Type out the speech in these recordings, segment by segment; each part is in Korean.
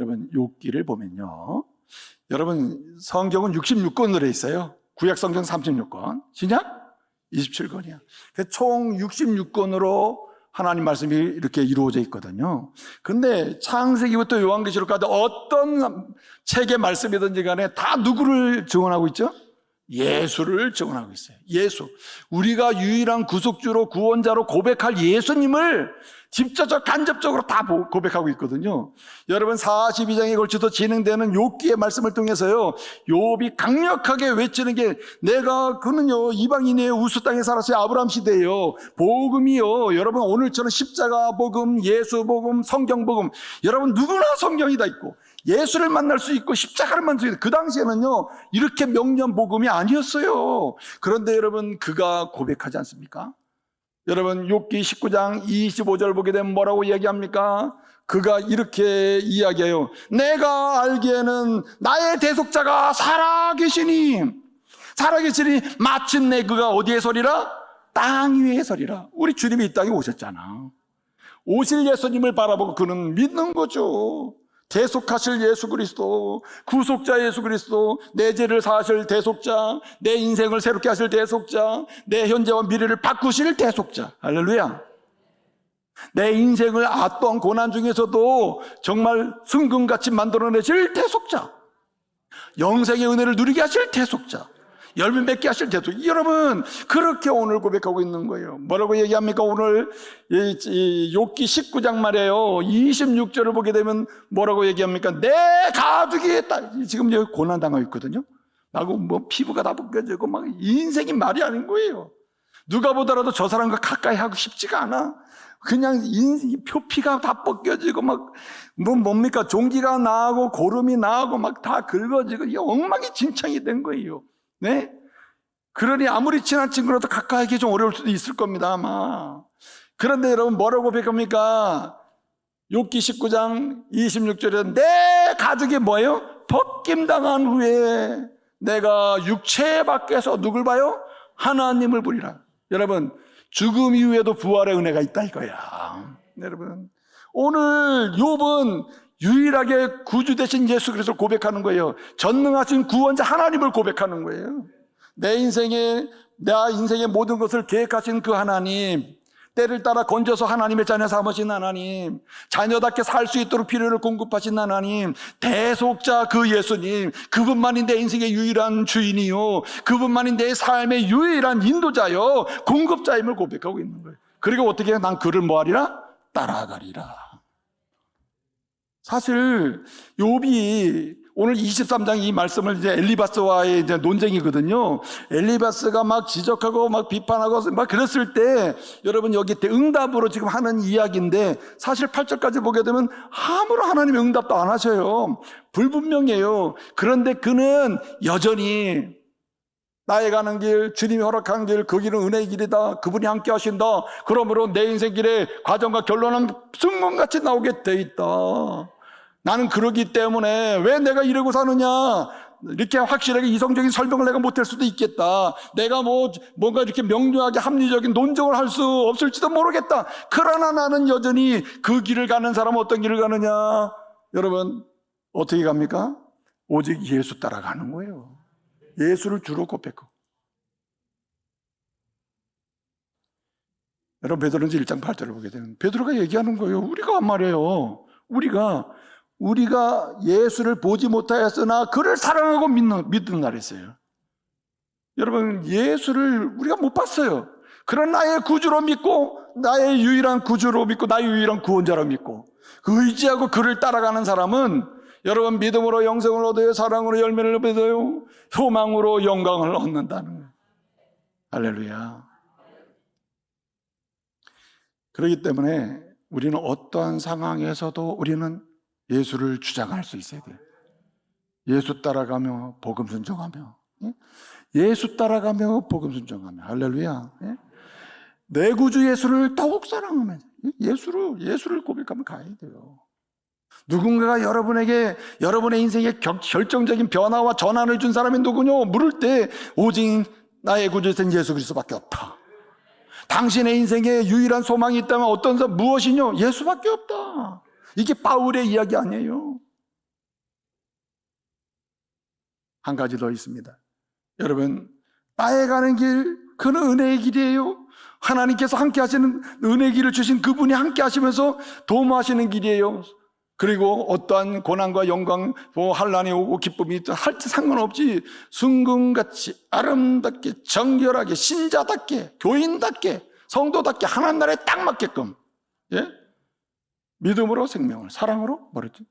여러분 욥기를 보면요, 여러분 성경은 66권으로 있어요. 구약 성경 36권, 신약 27권이야. 총 66권으로 하나님 말씀이 이렇게 이루어져 있거든요. 근데 창세기부터 요한계시록까지 어떤 책의 말씀이든지 간에 다 누구를 증언하고 있죠? 예수를 증언하고 있어요. 예수. 우리가 유일한 구속주로 구원자로 고백할 예수님을 직접적 간접적으로 다 고백하고 있거든요. 여러분 42장에 걸쳐서 진행되는 욥기의 말씀을 통해서요, 욥이 강력하게 외치는 게, 그는요 이방인의 우스 땅에 살았어요. 아브라함 시대예요. 복음이요, 여러분 오늘처럼 십자가 복음, 예수 복음, 성경 복음, 여러분 누구나 성경이 다 있고 예수를 만날 수 있고 십자가를 만날 수 있고, 그 당시에는요 이렇게 명령 복음이 아니었어요. 그런데 여러분 그가 고백하지 않습니까? 여러분 욥기 19장 25절 보게 되면 뭐라고 이야기합니까? 그가 이렇게 이야기해요. 내가 알기에는 나의 대속자가 살아계시니 마침내 그가 어디에 서리라? 땅 위에 서리라. 우리 주님이 이 땅에 오셨잖아. 오실 예수님을 바라보고 그는 믿는 거죠. 대속하실 예수 그리스도, 구속자 예수 그리스도, 내 죄를 사하실 대속자, 내 인생을 새롭게 하실 대속자, 내 현재와 미래를 바꾸실 대속자. 할렐루야. 내 인생을 어떠한 고난 중에서도 정말 승금같이 만들어내실 대속자, 영생의 은혜를 누리게 하실 대속자, 열매 맺게 하실 대속자. 여러분 그렇게 오늘 고백하고 있는 거예요. 뭐라고 얘기합니까? 오늘 욥기 19장 말이에요. 26절을 보게 되면 뭐라고 얘기합니까? 내 가족이 지금 여기 고난당하고 있거든요. 나고 뭐 피부가 다 벗겨지고 막 인생이 말이 아닌 거예요. 누가 보더라도 저 사람과 가까이 하고 싶지가 않아. 그냥 표피가 다 벗겨지고 막 뭡니까? 종기가 나고 고름이 나고 막 다 긁어지고 이게 엉망진창이 된 거예요. 네? 그러니 아무리 친한 친구라도 가까이 하기 좀 어려울 수도 있을 겁니다, 아마. 그런데 여러분 뭐라고 고백합니까? 욥기 19장 26절에 내 가족이 뭐예요? 벗김당한 후에 내가 육체 밖에서 누굴 봐요? 하나님을 보리라. 여러분 죽음 이후에도 부활의 은혜가 있다 이거야. 여러분 오늘 욥은 유일하게 구주 되신 예수 그리스도를 고백하는 거예요. 전능하신 구원자 하나님을 고백하는 거예요. 내 인생의 모든 것을 계획하신 그 하나님, 때를 따라 건져서 하나님의 자녀 삼으신 하나님, 자녀답게 살 수 있도록 필요를 공급하신 하나님, 대속자 그 예수님, 그분만이 내 인생의 유일한 주인이요, 그분만이 내 삶의 유일한 인도자요, 공급자임을 고백하고 있는 거예요. 그리고 어떻게 해요? 난 그를 뭐하리라? 따라가리라. 사실 욥이 오늘 23장 이 말씀을 이제 엘리바스와의 이제 논쟁이거든요. 엘리바스가 막 지적하고 막 비판하고 막 그랬을 때 여러분 여기 응답으로 지금 하는 이야기인데, 사실 8절까지 보게 되면 아무런 하나님의 응답도 안 하셔요. 불분명해요. 그런데 그는 여전히 나의 가는 길, 주님이 허락한 길, 그 길은 은혜의 길이다. 그분이 함께 하신다. 그러므로 내 인생 길의 과정과 결론은 승문같이 나오게 돼 있다. 나는 그러기 때문에 왜 내가 이러고 사느냐, 이렇게 확실하게 이성적인 설명을 내가 못할 수도 있겠다. 내가 뭔가 이렇게 명료하게 합리적인 논증을 할 수 없을지도 모르겠다. 그러나 나는 여전히 그 길을 가는 사람은 어떤 길을 가느냐? 여러분 어떻게 갑니까? 오직 예수 따라가는 거예요. 예수를 주로 고백하고. 여러분 베드로전서 1장 8절을 보게 되면 베드로가 얘기하는 거예요. 우리가 말이에요. 우리가 예수를 보지 못하였으나 그를 사랑하고 믿는 날이 있어요. 여러분 예수를 우리가 못 봤어요. 그런 나의 구주로 믿고, 나의 유일한 구주로 믿고, 나의 유일한 구원자로 믿고, 그 의지하고 그를 따라가는 사람은 여러분 믿음으로 영생을 얻어요, 사랑으로 열매를 얻어요, 소망으로 영광을 얻는다는 거예요. 할렐루야. 그렇기 때문에 우리는 어떠한 상황에서도 우리는 예수를 주장할 수 있어야 돼요. 예수 따라가며 복음 순종하며, 예수 따라가며 복음 순종하며, 할렐루야. 내 구주 예수를 더욱 사랑하며 예수를 고백하면 가야 돼요. 누군가가 여러분에게 여러분의 인생에 결정적인 변화와 전환을 준 사람이 누구냐? 물을 때 오직 나의 구주된 예수 그리스도밖에 없다. 당신의 인생에 유일한 소망이 있다면 어떤 무엇이냐? 예수밖에 없다. 이게 바울의 이야기 아니에요. 한 가지 더 있습니다. 여러분, 나의 가는 길, 그는 은혜의 길이에요. 하나님께서 함께 하시는 은혜의 길을 주신 그분이 함께 하시면서 도모하시는 길이에요. 그리고 어떠한 고난과 영광, 환난이 오고 기쁨이 있든 할지 상관없이 순금같이 아름답게 정결하게 신자답게 교인답게 성도답게 하나님 나라에 딱 맞게끔, 예? 믿음으로 생명을, 사랑으로 뭐랬지?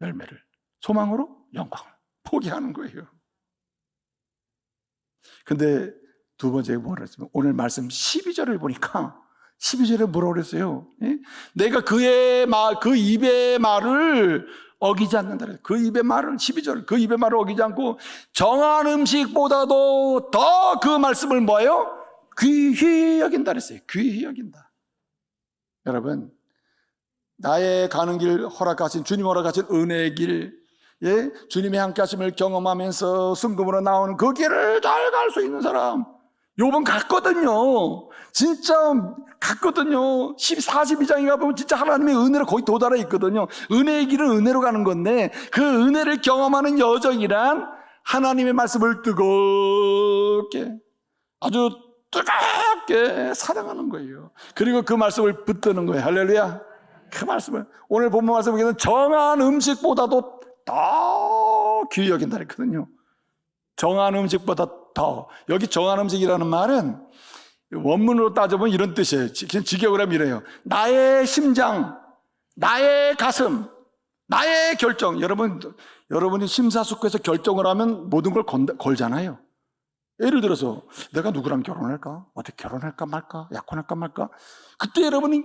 열매를, 소망으로 영광을 포기하는 거예요. 근데 두 번째 뭐라 했으면 오늘 말씀 12절을 보니까 12절에 뭐라고 그랬어요? 예? 내가 그의 말, 그 입의 말을 어기지 않는다. 그 입의 말을 12절, 그 입의 말을 어기지 않고 정한 음식보다도 더 그 말씀을 뭐예요? 귀히 여긴다 그랬어요. 귀히 여긴다. 여러분, 나의 가는 길 허락하신, 주님 허락하신 은혜의 길, 예? 주님의 함께 하심을 경험하면서 순금으로 나오는 그 길을 잘 갈 수 있는 사람, 욥은 갔거든요. 진짜 갔거든요. 42장에 가보면 진짜 하나님의 은혜로 거의 도달해 있거든요. 은혜의 길은 은혜로 가는 건데 그 은혜를 경험하는 여정이란 하나님의 말씀을 뜨겁게, 아주 뜨겁게 사랑하는 거예요. 그리고 그 말씀을 붙드는 거예요. 할렐루야. 그 말씀을 오늘 본문 말씀 보기에는 정한 음식보다도 더 귀히 여긴다 그랬거든요. 정한 음식보다 더. 여기 정한 음식이라는 말은 원문으로 따져보면 이런 뜻이에요. 직역을 하면 이래요. 나의 심장, 나의 가슴, 나의 결정. 여러분이 심사숙고해서 결정을 하면 모든 걸 걸잖아요. 예를 들어서 내가 누구랑 결혼할까? 어떻게 결혼할까 말까? 약혼할까 말까? 그때 여러분이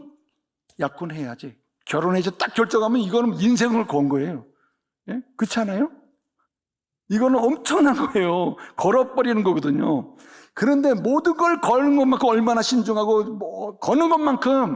약혼해야지. 결혼해서 딱 결정하면 이거는 인생을 건 거예요. 예? 그렇지 않아요? 이거는 엄청난 거예요. 걸어버리는 거거든요. 그런데 모든 걸 거는 것만큼 얼마나 신중하고 거는 것만큼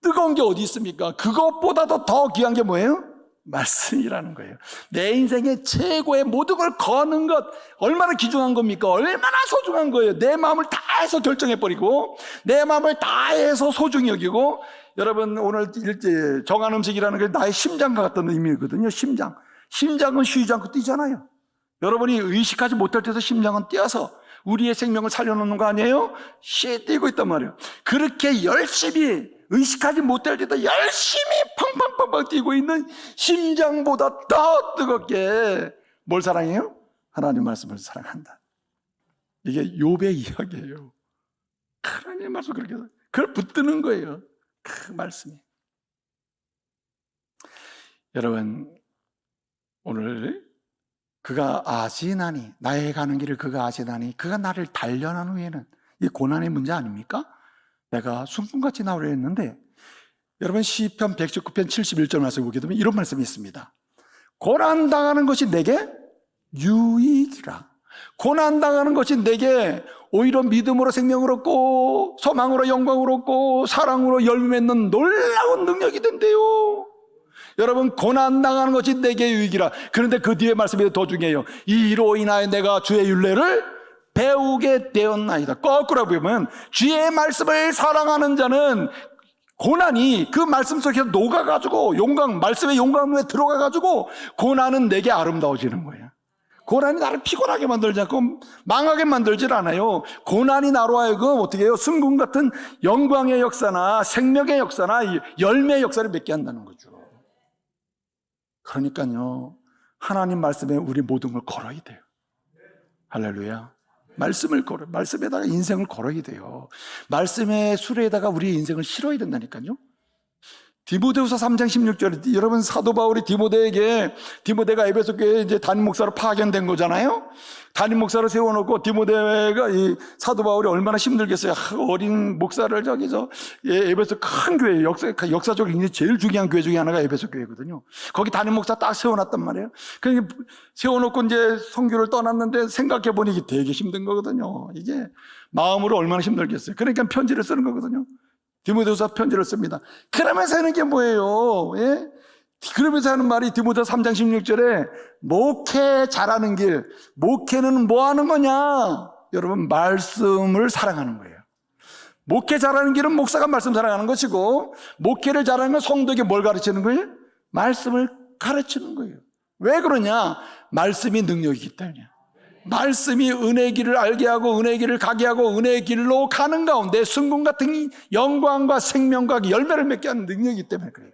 뜨거운 게 어디 있습니까? 그것보다도 더 귀한 게 뭐예요? 말씀이라는 거예요. 내 인생의 최고의 모든 걸 거는 것 얼마나 귀중한 겁니까? 얼마나 소중한 거예요. 내 마음을 다해서 결정해버리고 내 마음을 다해서 소중히 여기고, 여러분 오늘 일제 정한 음식이라는 게 나의 심장과 같은 의미거든요. 심장은 쉬지 않고 뛰잖아요. 여러분이 의식하지 못할 때도 심장은 뛰어서 우리의 생명을 살려놓는 거 아니에요? 뛰고 있단 말이에요. 그렇게 열심히 의식하지 못할 때도 열심히 팡팡팡팡 뛰고 있는 심장보다 더 뜨겁게 뭘 사랑해요? 하나님 말씀을 사랑한다. 이게 욥의 이야기예요. 하나님 말씀 그렇게 그걸 붙드는 거예요. 그 말씀이. 여러분 오늘 그가 아시나니, 나의 가는 길을 그가 아시나니, 그가 나를 단련한 후에는, 이 고난의 문제 아닙니까? 내가 순금같이 나오려 했는데, 여러분 시편 119편 71절 말씀 보게 되면 이런 말씀이 있습니다. 고난당하는 것이 내게 유익이라. 고난당하는 것이 내게 오히려 믿음으로 생명을 얻고 소망으로 영광을 얻고 사랑으로 열매 맺는 놀라운 능력이 된대요. 여러분 고난당하는 것이 내게 유익이라. 그런데 그 뒤에 말씀이 더 중요해요. 이로 인하여 내가 주의 율례를 배우게 되었나이다. 거꾸로 보면 주의 말씀을 사랑하는 자는 고난이 그 말씀 속에서 녹아가지고 말씀의 용광로에 들어가가지고 고난은 내게 아름다워지는 거예요. 고난이 나를 피곤하게 만들지 않고 망하게 만들질 않아요. 고난이 나로 하여금 어떻게 해요? 순금 같은 영광의 역사나 생명의 역사나 열매의 역사를 맺게 한다는 거죠. 그러니까요, 하나님 말씀에 우리 모든 걸 걸어야 돼요. 할렐루야. 말씀에다가 인생을 걸어야 돼요. 말씀의 수레에다가 우리의 인생을 실어야 된다니까요. 디모데후서 3장 16절에 여러분 사도 바울이 디모데가 에베소 교회에 이제 담임 목사로 파견된 거잖아요. 담임 목사로 세워놓고 디모데가 이 사도 바울이 얼마나 힘들겠어요. 어린 목사를 에베소 큰 교회, 역사적으로 굉장히 제일 중요한 교회 중에 하나가 에베소 교회거든요. 거기 담임 목사 딱 세워놨단 말이에요. 그러니까 세워놓고 이제 선교를 떠났는데 생각해보니 이게 되게 힘든 거거든요. 이게 마음으로 얼마나 힘들겠어요. 그러니까 편지를 쓰는 거거든요. 디모데후서 편지를 씁니다. 그러면서 하는 게 뭐예요? 예? 그러면서 하는 말이 디모데후서 3장 16절에 목회 잘하는 길, 목회는 뭐 하는 거냐? 여러분 말씀을 사랑하는 거예요. 목회 잘하는 길은 목사가 말씀 사랑하는 것이고, 목회를 잘하는 건 성도에게 뭘 가르치는 거예요? 말씀을 가르치는 거예요. 왜 그러냐? 말씀이 능력이기 때문이야. 말씀이 은혜의 길을 알게 하고 은혜의 길을 가게 하고 은혜의 길로 가는 가운데 순금 같은 영광과 생명과 열매를 맺게 하는 능력이기 때문에 그래요.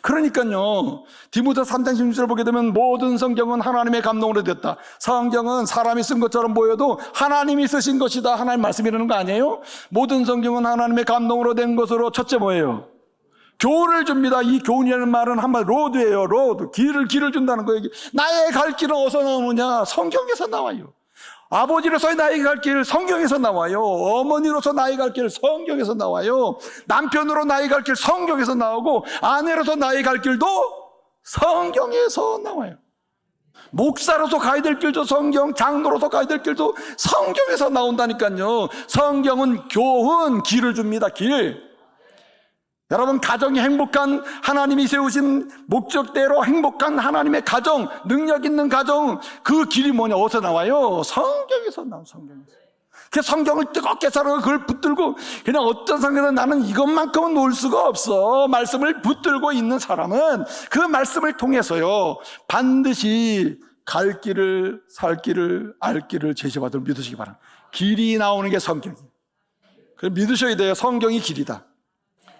그러니까요, 디모데 3장 16절 보게 되면 모든 성경은 하나님의 감동으로 됐다. 성경은 사람이 쓴 것처럼 보여도 하나님이 쓰신 것이다. 하나님 말씀이라는 거 아니에요? 모든 성경은 하나님의 감동으로 된 것으로 첫째 뭐예요? 교훈을 줍니다. 이 교훈이라는 말은 한마디 로드예요. 로드. 길을 준다는 거예요. 나의 갈 길은 어디서 나오느냐? 성경에서 나와요. 아버지로서의 나의 갈 길 성경에서 나와요. 어머니로서 나의 갈 길 성경에서 나와요. 남편으로 나의 갈 길 성경에서 나오고 아내로서 나의 갈 길도 성경에서 나와요. 목사로서 가야 될 길도 성경, 장로로서 가야 될 길도 성경에서 나온다니까요. 성경은 교훈, 길을 줍니다. 길. 여러분, 가정이 행복한 하나님이 세우신 목적대로 행복한 하나님의 가정, 능력 있는 가정, 그 길이 뭐냐? 어디서 나와요? 성경에서 나와요. 성경에서. 그 성경을 뜨겁게 사랑하고 그걸 붙들고 그냥 어떤 상황에서 나는 이것만큼은 놓을 수가 없어. 말씀을 붙들고 있는 사람은 그 말씀을 통해서요, 반드시 갈 길을, 살 길을, 알 길을 제시받을 믿으시기 바랍니다. 길이 나오는 게 성경이에요. 그래서 믿으셔야 돼요. 성경이 길이다.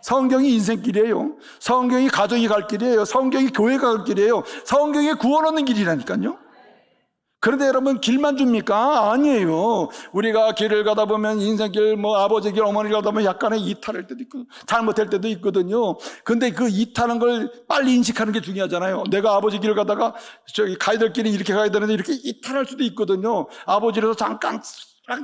성경이 인생길이에요. 성경이 가정이 갈 길이에요. 성경이 교회가 갈 길이에요. 성경이 구원 얻는 길이라니까요. 그런데 여러분, 길만 줍니까? 아니에요. 우리가 길을 가다 보면 인생길, 아버지 길, 어머니 길 가다 보면 약간의 이탈할 때도 있고 잘못할 때도 있거든요. 근데 그 이탈한 걸 빨리 인식하는 게 중요하잖아요. 내가 아버지 길을 가다가 가야 될 길이 이렇게 가야 되는데 이렇게 이탈할 수도 있거든요. 아버지로서 잠깐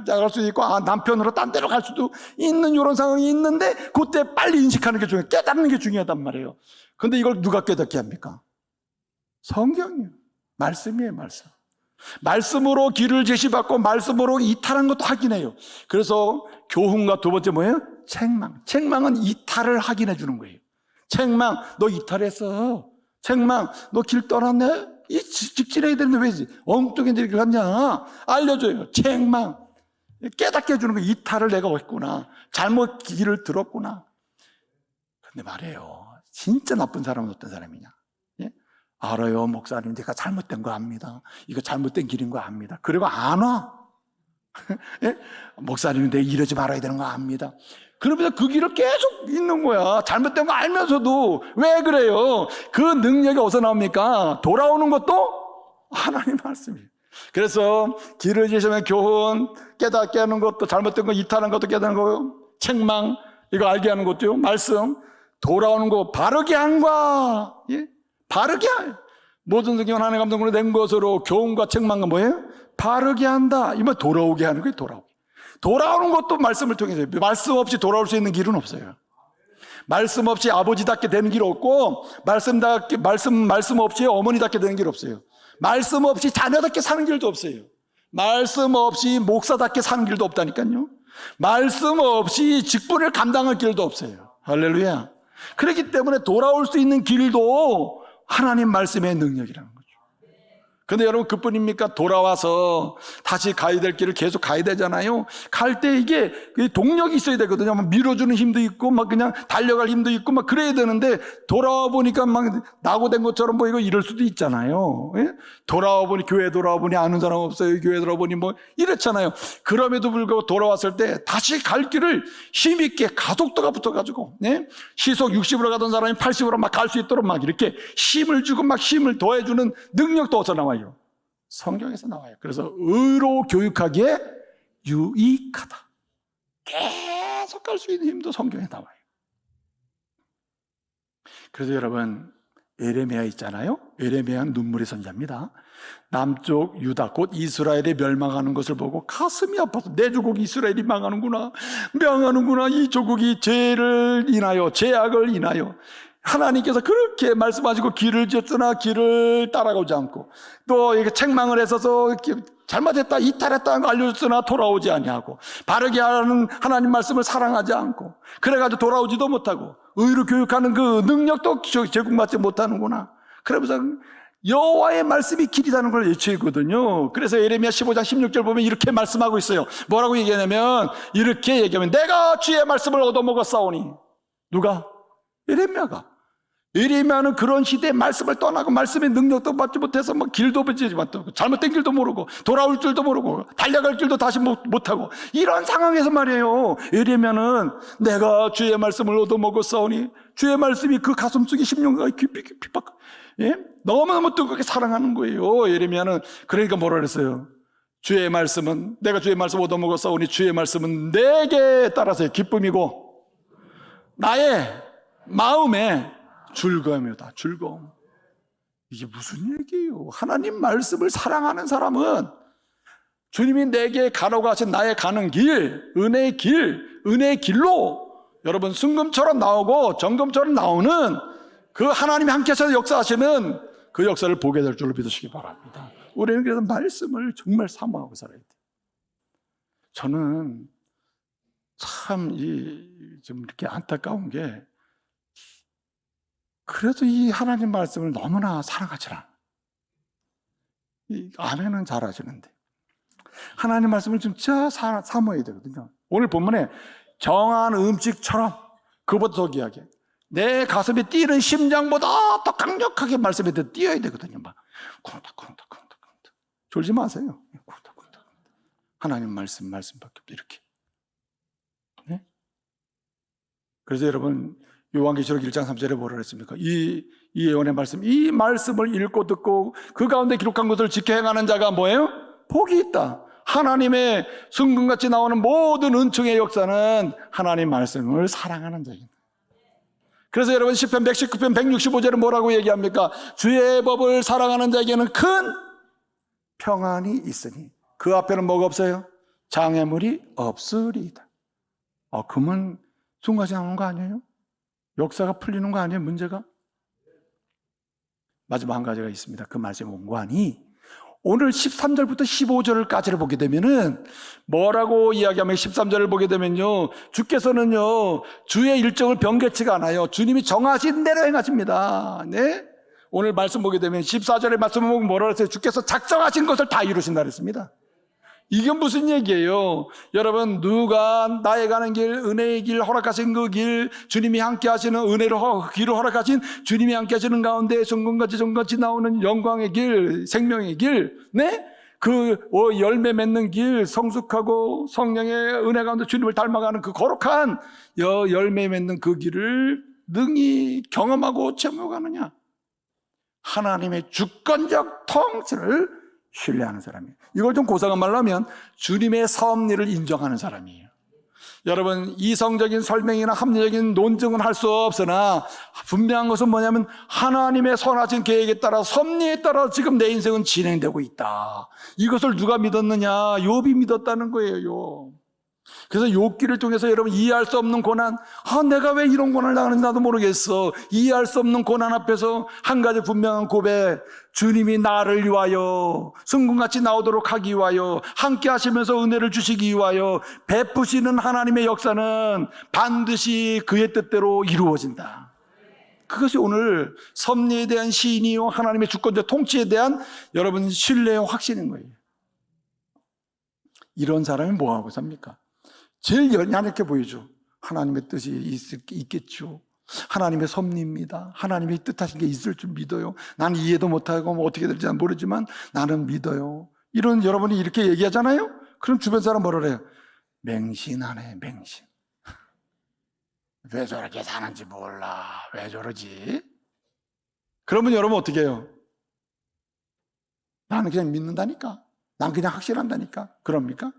나갈 수도 있고 남편으로 딴 데로 갈 수도 있는 이런 상황이 있는데 그때 빨리 인식하는 게 중요해요. 깨닫는 게 중요하단 말이에요. 근데 이걸 누가 깨닫게 합니까? 성경이에요. 말씀이에요. 말씀으로 길을 제시받고 말씀으로 이탈한 것도 확인해요. 그래서 교훈과 두 번째 뭐예요? 책망은 이탈을 확인해 주는 거예요. 책망, 너 이탈했어. 책망, 너 길 떠났네? 직진해야 되는데 왜 엉뚱한 길 갔냐? 알려줘요. 책망. 깨닫게 해주는 거. 이탈을 내가 했구나. 잘못 길을 들었구나. 근데 말이에요, 진짜 나쁜 사람은 어떤 사람이냐? 예? 알아요, 목사님. 내가 잘못된 거 압니다. 이거 잘못된 길인 거 압니다. 그리고 안 와. 예? 목사님, 내가 이러지 말아야 되는 거 압니다. 그러면서 그 길을 계속 있는 거야. 잘못된 거 알면서도. 왜 그래요? 그 능력이 어디서 나옵니까? 돌아오는 것도 하나님 말씀이에요. 그래서 길을 제시하면 교훈, 깨닫게 하는 것도, 잘못된 거 이탈하는 것도 깨닫는 거고, 책망, 이거 알게 하는 것도요. 말씀, 돌아오는 거, 바르게 한과, 예? 바르게 해. 모든 성경은 하나님의 감동으로 낸 것으로 교훈과 책망과 뭐예요? 바르게 한다. 이면 돌아오게 하는 거예요. 돌아오는 것도 말씀을 통해서. 말씀 없이 돌아올 수 있는 길은 없어요. 말씀 없이 아버지답게 되는 길 없고, 말씀 없이 어머니답게 되는 길 없어요. 말씀 없이 자녀답게 사는 길도 없어요. 말씀 없이 목사답게 사는 길도 없다니까요. 말씀 없이 직분을 감당할 길도 없어요. 할렐루야. 그렇기 때문에 돌아올 수 있는 길도 하나님 말씀의 능력이라는 거죠. 근데 여러분, 그뿐입니까? 돌아와서 다시 가야 될 길을 계속 가야 되잖아요. 갈 때 이게 동력이 있어야 되거든요. 막 밀어주는 힘도 있고, 막 그냥 달려갈 힘도 있고, 막 그래야 되는데, 돌아와 보니까 막 낙오된 것처럼 보이고 이럴 수도 있잖아요. 예? 돌아와 보니, 교회 돌아와 보니 아는 사람 없어요. 교회 돌아와 보니 뭐 이렇잖아요. 그럼에도 불구하고 돌아왔을 때 다시 갈 길을 힘있게 가속도가 붙어가지고, 예? 시속 60으로 가던 사람이 80으로 막 갈 수 있도록 막 이렇게 힘을 주고 막 힘을 더해주는 능력도 어디서 나와요? 성경에서 나와요. 그래서 의로 교육하기에 유익하다. 계속 갈 수 있는 힘도 성경에 나와요. 그래서 여러분, 에레미야 있잖아요. 에레미야는 눈물의 선지자입니다. 남쪽 유다, 곧 이스라엘이 멸망하는 것을 보고 가슴이 아파서 내 조국 이스라엘이 망하는구나, 명하는구나. 이 조국이 죄를 인하여, 죄악을 인하여 하나님께서 그렇게 말씀하시고 길을 지었으나 길을 따라가지 않고, 또 이렇게 책망을 했어서 잘못했다, 이탈했다는 걸 알려줬으나 돌아오지 아니하고, 바르게 하는 하나님 말씀을 사랑하지 않고, 그래가지고 돌아오지도 못하고, 의로 교육하는 그 능력도 제공받지 못하는구나. 그러면서 여호와의 말씀이 길이라는 걸 예치거든요. 그래서 예레미야 15장 16절 보면 이렇게 말씀하고 있어요. 뭐라고 얘기하냐면, 이렇게 얘기하면, 내가 주의 말씀을 얻어먹었사오니. 누가? 예레미야가. 예레미야는 그런 시대에 말씀을 떠나고 말씀의 능력도 받지 못해서 뭐 길도 보지 못하고 잘못된 길도 모르고 돌아올 줄도 모르고 달려갈 길도 다시 못하고 이런 상황에서 말이에요. 예레미야는 내가 주의 말씀을 얻어먹었사오니 주의 말씀이 그 가슴속에 10년간 깊이 예? 너무너무 뜨겁게 사랑하는 거예요. 예레미야는. 그러니까 뭐라 그랬어요? 주의 말씀은 내가 주의 말씀 얻어먹었사오니 주의 말씀은 내게 따라서의 기쁨이고 나의 마음에 즐거움이다. 즐거움. 이게 무슨 얘기예요? 하나님 말씀을 사랑하는 사람은 주님이 내게 가라고 하신 나의 가는 길, 은혜의 길로 여러분 순금처럼 나오고 정금처럼 나오는 그 하나님이 함께해서 역사하시는 그 역사를 보게 될 줄로 믿으시기 바랍니다. 우리는 그래서 말씀을 정말 사모하고 살아야 돼요. 저는 참 좀 이렇게 안타까운 게 그래도 이 하나님 말씀을 너무나 사랑하지 않아. 이 아내는 잘 아시는데 하나님 말씀을 진짜 사모해야 되거든요. 오늘 본문에 정한 음식처럼 그보다 더 귀하게 내 가슴에 뛰는 심장보다 더 강력하게 말씀에 대해 뛰어야 되거든요. 막 쿵닥쿵닥 졸지 마세요. 쿵닥쿵닥 하나님 말씀밖에 없다 이렇게. 네? 그래서 여러분 요한계시록 1장 3절에 뭐라 그랬습니까? 이 예언의 말씀, 이 말씀을 읽고 듣고 그 가운데 기록한 것을 지켜 행하는 자가 뭐예요? 복이 있다. 하나님의 순금같이 나오는 모든 은총의 역사는 하나님 말씀을 사랑하는 자입니다. 그래서 여러분 시편 119편 165절은 뭐라고 얘기합니까? 주의 법을 사랑하는 자에게는 큰 평안이 있으니 그 앞에는 뭐가 없어요? 장애물이 없으리이다. 그러면 순간이 나오는 거 아니에요? 역사가 풀리는 거 아니에요? 문제가? 마지막 한 가지가 있습니다. 그 말씀의 원관이 오늘 13절부터 15절까지를 보게 되면은 뭐라고 이야기하면 13절을 보게 되면요, 주께서는요 주의 일정을 변개치가 않아요. 주님이 정하신 대로 행하십니다. 네? 오늘 말씀 보게 되면 14절의 말씀을 보면 뭐라고 했어요? 주께서 작정하신 것을 다 이루신다 그랬습니다. 이게 무슨 얘기예요? 여러분, 누가 나의 가는 길, 은혜의 길, 허락하신 그 길, 주님이 함께 하시는 은혜로 길을 허락하신 주님이 함께 하시는 가운데 성금같이 정같이 나오는 영광의 길, 생명의 길, 네? 그 열매 맺는 길, 성숙하고 성령의 은혜 가운데 주님을 닮아가는 그 거룩한 열매 맺는 그 길을 능히 경험하고 체험하느냐? 하나님의 주권적 통치를 신뢰하는 사람이에요. 이걸 좀 고상한 말로 하면 주님의 섭리를 인정하는 사람이에요. 여러분, 이성적인 설명이나 합리적인 논증은 할 수 없으나 분명한 것은 뭐냐면 하나님의 선하신 계획에 따라 섭리에 따라 지금 내 인생은 진행되고 있다. 이것을 누가 믿었느냐? 욥이 믿었다는 거예요. 그래서 욥기를 통해서 여러분 이해할 수 없는 고난, 내가 왜 이런 고난을 당하는지 나도 모르겠어. 이해할 수 없는 고난 앞에서 한 가지 분명한 고백, 주님이 나를 위하여 순금같이 나오도록 하기 위하여 함께 하시면서 은혜를 주시기 위하여 베푸시는 하나님의 역사는 반드시 그의 뜻대로 이루어진다. 그것이 오늘 섭리에 대한 시인이요 하나님의 주권적 통치에 대한 여러분 신뢰와 확신인 거예요. 이런 사람이 뭐하고 삽니까? 제일 연약해 보이죠. 하나님의 뜻이 있겠죠. 하나님의 섭리입니다. 하나님의 뜻하신 게 있을 줄 믿어요. 나는 이해도 못하고 어떻게 될지 모르지만 나는 믿어요. 이런 여러분이 이렇게 얘기하잖아요. 그럼 주변 사람 뭐라 그래요? 맹신하네, 맹신. 왜 저렇게 사는지 몰라. 왜 저러지? 그러면 여러분 어떻게 해요? 나는 그냥 믿는다니까. 난 그냥 확신한다니까. 그럽니까?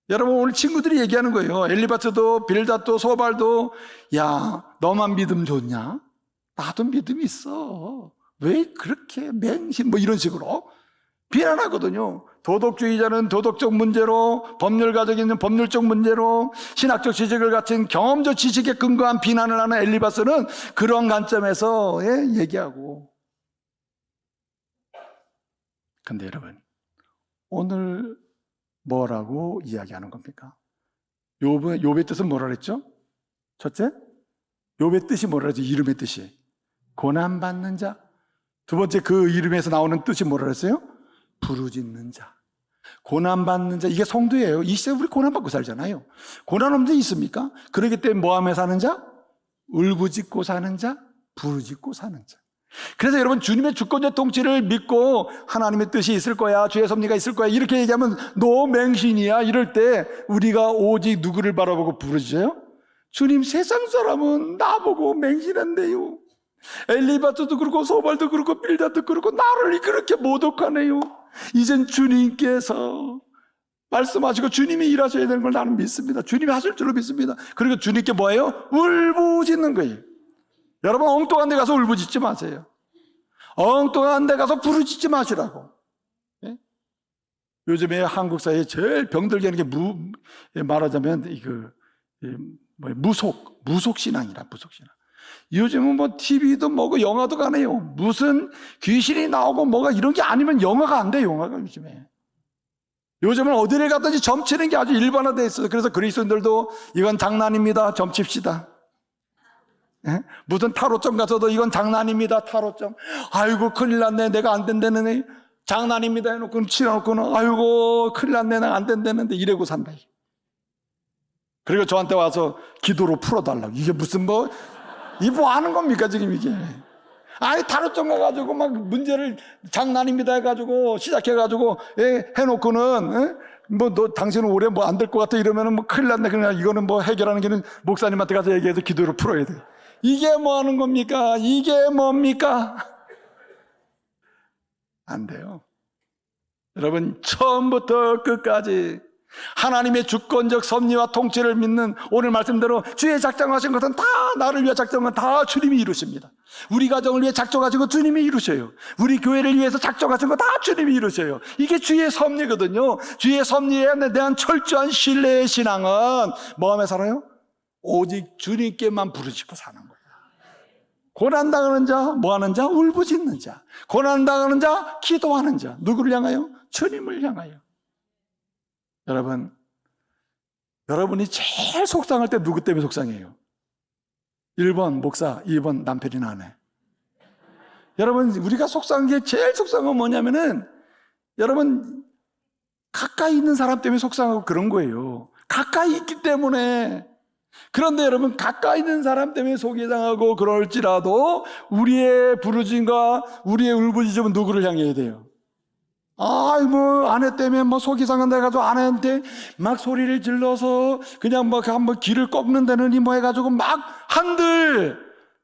여러분, 오늘 친구들이 얘기하는 거예요. 엘리바스도 빌닷도 소발도, 야, 너만 믿음 좋냐? 나도 믿음이 있어. 왜 그렇게 맹신 뭐 이런 식으로 비난하거든요. 도덕주의자는 도덕적 문제로, 법률가적인 법률적 문제로, 신학적 지식을 갖춘 경험적 지식에 근거한 비난을 하는 엘리바스는 그런 관점에서 얘기하고. 근데 여러분, 오늘 뭐라고 이야기하는 겁니까? 욥의 뜻은 뭐라 그랬죠? 첫째, 욥의 뜻이 뭐라 그랬죠? 이름의 뜻이 고난받는 자. 두 번째, 그 이름에서 나오는 뜻이 뭐라 그랬어요? 부르짖는 자. 고난받는 자, 이게 성도예요. 이 시대에 우리 고난받고 살잖아요. 고난 없는 자 있습니까? 그러기 때문에 뭐 하며 사는 자? 울부짖고 사는 자, 부르짖고 사는 자. 그래서 여러분, 주님의 주권적 통치를 믿고 하나님의 뜻이 있을 거야, 주의 섭리가 있을 거야, 이렇게 얘기하면 너 맹신이야 이럴 때 우리가 오직 누구를 바라보고 부르짖어요? 주님, 세상 사람은 나보고 맹신한대요. 엘리바트도 그렇고 소발도 그렇고 빌닷도 그렇고 나를 그렇게 모독하네요. 이젠 주님께서 말씀하시고 주님이 일하셔야 되는 걸 나는 믿습니다. 주님이 하실 줄로 믿습니다. 그리고 주님께 뭐예요? 울부짖는 거예요. 여러분, 엉뚱한 데 가서 울부짖지 마세요. 엉뚱한 데 가서 부르짖지 마시라고. 예? 요즘에 한국 사회에 제일 병들게 하는 게 말하자면 무속 신앙이라, 무속 신앙. 요즘은 뭐 TV도 뭐고 영화도 가네요. 무슨 귀신이 나오고 뭐가 이런 게 아니면 영화가 안 돼, 영화가 요즘에. 요즘은 어디를 가든지 점치는 게 아주 일반화되어 있어요. 그래서 그리스도인들도 이건 장난입니다, 점칩시다. 예? 무슨 타로점 가서도 이건 장난입니다, 타로점. 아이고 큰일 났네, 내가 안 된다네. 장난입니다 해놓고 치러놓고는 아이고 큰일 났네, 내가 안 된다는데 이러고 산다. 그리고 저한테 와서 기도로 풀어달라고. 이게 무슨 뭐 하는 겁니까 지금 이게. 아니 타로점 가가지고 막 문제를 장난입니다 해가지고 시작해가지고 해놓고는 뭐 너 당신은 올해 뭐 안 될 것 같아 이러면은 뭐 큰일 났네. 그냥 이거는 뭐 해결하는 게는 목사님한테 가서 얘기해서 기도로 풀어야 돼. 이게 뭐 하는 겁니까? 이게 뭡니까? 안 돼요. 여러분, 처음부터 끝까지 하나님의 주권적 섭리와 통치를 믿는 오늘 말씀대로 주의 작정하신 것은 다 나를 위해 작정한 다 주님이 이루십니다. 우리 가정을 위해 작정하신 것 주님이 이루셔요. 우리 교회를 위해서 작정하신 것 다 주님이 이루셔요. 이게 주의 섭리거든요. 주의 섭리에 대한 철저한 신뢰의 신앙은 뭐하며 살아요? 오직 주님께만 부르짖고 사는 거예요. 고난당하는 자, 뭐하는 자? 울부짖는 자. 고난당하는 자, 기도하는 자. 누구를 향하여? 주님을 향하여. 여러분, 여러분이 제일 속상할 때 누구 때문에 속상해요? 1번 목사, 2번 남편이나 아내. 여러분, 우리가 속상한 게 제일 속상한 건 뭐냐면은 여러분, 가까이 있는 사람 때문에 속상하고 그런 거예요. 가까이 있기 때문에. 그런데 여러분, 가까이 있는 사람 때문에 속이 상하고 그럴지라도 우리의 부르짖음과 우리의 울부짖음은 누구를 향해야 돼요? 뭐 아내 때문에 뭐 속이 상한다 해가지고 아내한테 막 소리를 질러서 그냥 막 한번 귀를 꺾는다느니 뭐 해가지고 막 한들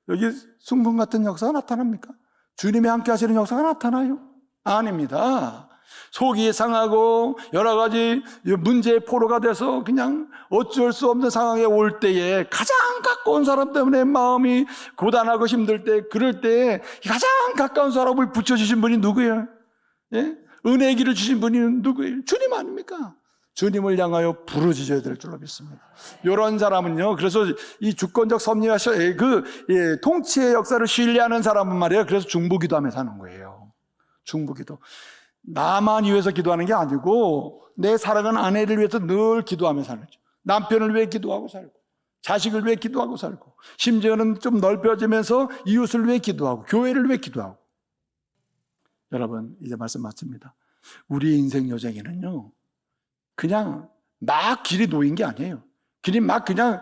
여기 순금 같은 역사가 나타납니까? 주님이 함께 하시는 역사가 나타나요? 아닙니다. 속이 상하고 여러 가지 문제의 포로가 돼서 그냥 어쩔 수 없는 상황에 올 때에 가장 가까운 사람 때문에 마음이 고단하고 힘들 때, 그럴 때 가장 가까운 사람을 붙여주신 분이 누구예요? 예? 은혜의 길을 주신 분이 누구예요? 주님 아닙니까? 주님을 향하여 부르짖어야 될 줄로 믿습니다. 이런 사람은요, 그래서 이 주권적 섭리와 통치의 역사를 신뢰하는 사람은 말이에요, 그래서 중보기도하며 사는 거예요. 중보기도. 나만 위해서 기도하는 게 아니고 내 사랑하는 아내를 위해서 늘 기도하며 살죠. 남편을 위해 기도하고 살고, 자식을 위해 기도하고 살고, 심지어는 좀 넓혀지면서 이웃을 위해 기도하고, 교회를 위해 기도하고. 여러분, 이제 말씀 마칩니다. 우리 인생 여정에는요, 그냥 막 길이 놓인 게 아니에요. 길이 막 그냥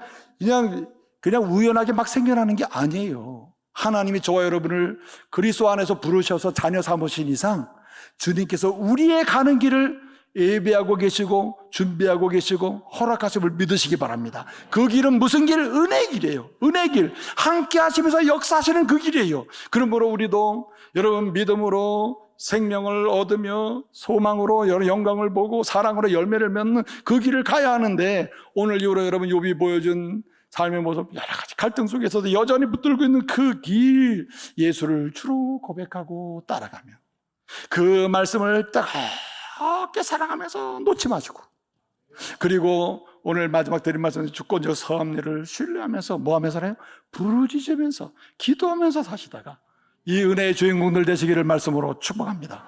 우연하게 막 생겨나는 게 아니에요. 하나님이 저와 여러분을 그리스도 안에서 부르셔서 자녀 삼으신 이상 주님께서 우리의 가는 길을 예배하고 계시고 준비하고 계시고 허락하심을 믿으시기 바랍니다. 그 길은 무슨 길? 은혜의 길이에요. 은혜의 길. 함께 하시면서 역사하시는 그 길이에요. 그러므로 우리도 여러분 믿음으로 생명을 얻으며 소망으로 영광을 보고 사랑으로 열매를 맺는 그 길을 가야 하는데, 오늘 이후로 여러분 욥이 보여준 삶의 모습, 여러 가지 갈등 속에서도 여전히 붙들고 있는 그 길, 예수를 주로 고백하고 따라가며 그 말씀을 뜨겁게 사랑하면서 놓지 마시고, 그리고 오늘 마지막 드린 말씀은 주권적 섭리를 신뢰하면서 뭐하면서 살아요? 부르짖으면서 기도하면서 사시다가 이 은혜의 주인공들 되시기를 말씀으로 축복합니다.